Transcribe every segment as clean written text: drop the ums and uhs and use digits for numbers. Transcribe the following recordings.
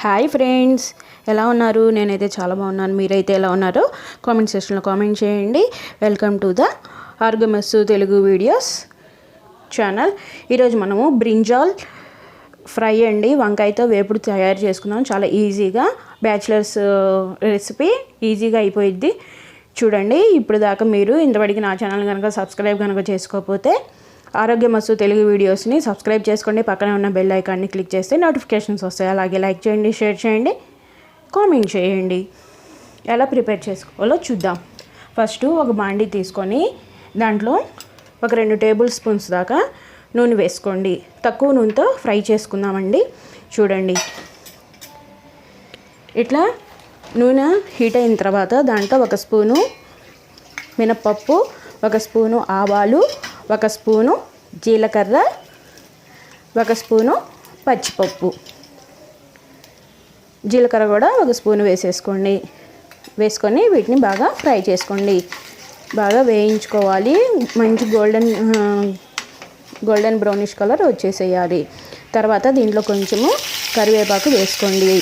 Hi friends, ఎలా ఉన్నారు? నేనైతే చాలా బాగున్నాను. మీరైతే ఎలా ఉన్నారో కామెంట్ సెక్షన్లో కామెంట్ చేయండి. Welcome to the Arogyamastu Telugu videos channel. ఈరోజు మనము బ్రింజాల్ ఫ్రై అండి, వంకాయతో వేపుడు తయారు చేసుకుందాం. చాలా ఈజీగా బ్యాచిలర్స్ రెసిపీ ఈజీగా అయిపోయిద్ది. చూడండి, ఇప్పుడు దాకా మీరు ఇంతవరకు నా ఛానల్ కనుక సబ్స్క్రైబ్ కనుక చేసుకోకపోతే ఆరోగ్యమస్తు తెలుగు వీడియోస్ని సబ్స్క్రైబ్ చేసుకోండి. పక్కనే ఉన్న బెల్ ఐకాన్ని క్లిక్ చేస్తే నోటిఫికేషన్స్ వస్తాయి. అలాగే లైక్ చేయండి, షేర్ చేయండి, కామెంట్ చేయండి. ఎలా ప్రిపేర్ చేసుకోవాలో చూద్దాం. ఫస్ట్ ఒక బాండీ తీసుకొని దాంట్లో ఒక 2 టేబుల్ స్పూన్స్ దాకా నూనె వేసుకోండి. తక్కువ నూనెతో ఫ్రై చేసుకుందామండి. చూడండి, ఇట్లా నూనె హీట్ అయిన తర్వాత దాంట్లో 1 స్పూను మినప్పప్పు, 1 స్పూను ఆవాలు, 1 స్పూను జీలకర్ర, 1 స్పూను పచ్చిపప్పు, జీలకర్ర కూడా 1 స్పూను వేసుకొని వీటిని బాగా ఫ్రై చేసుకోండి. బాగా వేయించుకోవాలి. మంచి గోల్డెన్ బ్రౌనిష్ కలర్ వచ్చేసేయాలి. తర్వాత దీంట్లో కొంచెము కరివేపాకు వేసుకోండి.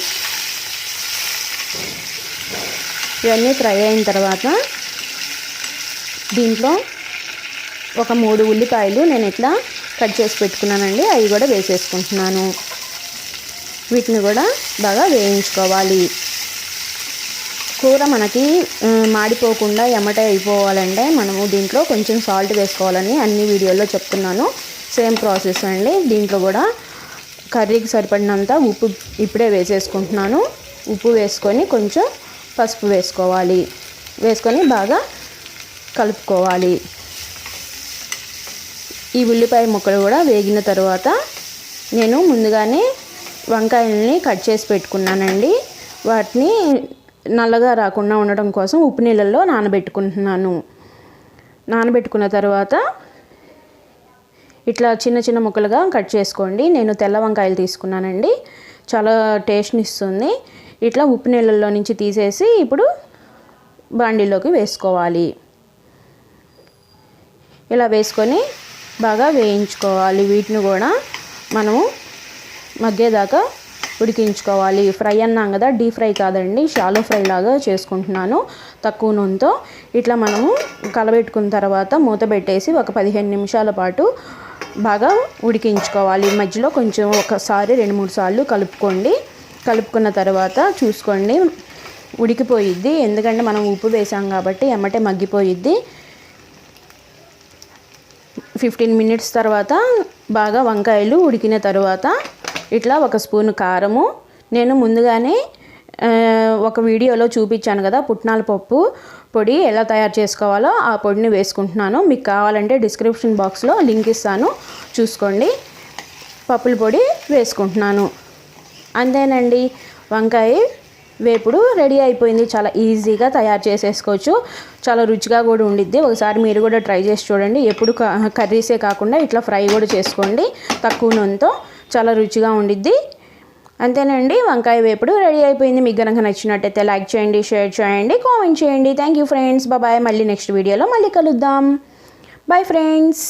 ఇవన్నీ ఫ్రై అయిన తర్వాత దీంట్లో ఒక 3 ఉల్లిపాయలు నేను ఇట్లా కట్ చేసి పెట్టుకున్నానండి, అవి కూడా వేసేసుకుంటున్నాను. వీటిని కూడా బాగా వేయించుకోవాలి. కూర మనకి మాడిపోకుండా ఎమ్మటే అయిపోవాలంటే మనము దీంట్లో కొంచెం సాల్ట్ వేసుకోవాలని అన్ని వీడియోల్లో చెప్తున్నాను. సేమ్ ప్రాసెస్ అండి. దీంట్లో కూడా కర్రీకి సరిపడినంత ఉప్పు ఇప్పుడే వేసేసుకుంటున్నాను. ఉప్పు వేసుకొని కొంచెం పసుపు వేసుకొని బాగా కలుపుకోవాలి. ఈ ఉల్లిపాయ ముక్కలు కూడా వేగిన తర్వాత నేను ముందుగానే వంకాయలని కట్ చేసి పెట్టుకున్నానండి. వాటిని నల్లగా రాకుండా ఉండడం కోసం ఉప్పు నీళ్ళల్లో నానబెట్టుకుంటున్నాను. నానబెట్టుకున్న తర్వాత ఇట్లా చిన్న చిన్న ముక్కలుగా కట్ చేసుకోండి. నేను తెల్ల వంకాయలు తీసుకున్నానండి, చాలా టేస్ట్ని ఇస్తుంది. ఇట్లా ఉప్పు నీళ్ళల్లో నుంచి తీసేసి ఇప్పుడు బాండీలోకి వేసుకోవాలి. ఇలా వేసుకొని బాగా వేయించుకోవాలి. వీటిని కూడా మనము మగ్గేదాకా ఉడికించుకోవాలి. ఫ్రై అన్నాం కదా, డీప్ ఫ్రై కాదండి, షాలో ఫ్రై లాగా చేసుకుంటున్నాను తక్కువ నూనెతో. ఇట్లా మనము కలబెట్టుకున్న తర్వాత మూత పెట్టేసి ఒక 15 నిమిషాల పాటు బాగా ఉడికించుకోవాలి. మధ్యలో కొంచెం ఒకసారి 2-3 సార్లు కలుపుకున్న తర్వాత చూసుకోండి, ఉడికిపోయిద్ది. ఎందుకంటే మనం ఉప్పు వేసాం కాబట్టి ఎమ్మటే మగ్గిపోయిద్ది. 15 మినిట్స్ తర్వాత బాగా వంకాయలు ఉడికిన తర్వాత ఇట్లా 1 స్పూను కారము, నేను ముందుగానే ఒక వీడియోలో చూపించాను కదా పుట్నాల పప్పు పొడి ఎలా తయారు చేసుకోవాలో, ఆ పొడిని వేసుకుంటున్నాను. మీకు కావాలంటే డిస్క్రిప్షన్ బాక్స్లో లింక్ ఇస్తాను, చూసుకోండి. పప్పుల పొడి వేసుకుంటున్నాను. అంతేనండి, వంకాయ వేపుడు రెడీ అయిపోయింది. చాలా ఈజీగా తయారు చేసేసుకోవచ్చు. చాలా రుచిగా కూడా ఉండిద్ది. ఒకసారి మీరు కూడా ట్రై చేసి చూడండి. ఎప్పుడు కర్రీసే కాకుండా ఇట్లా ఫ్రై కూడా చేసుకోండి తక్కువ నూనెతో. చాలా రుచిగా ఉండిద్ది. అంతేనండి, వంకాయ వేపుడు రెడీ అయిపోయింది. మీకు కనుక నచ్చినట్టయితే లైక్ చేయండి, షేర్ చేయండి, కామెంట్ చేయండి. Thank you friends. బాయ్. మళ్ళీ నెక్స్ట్ వీడియోలో మళ్ళీ కలుద్దాం. Bye friends.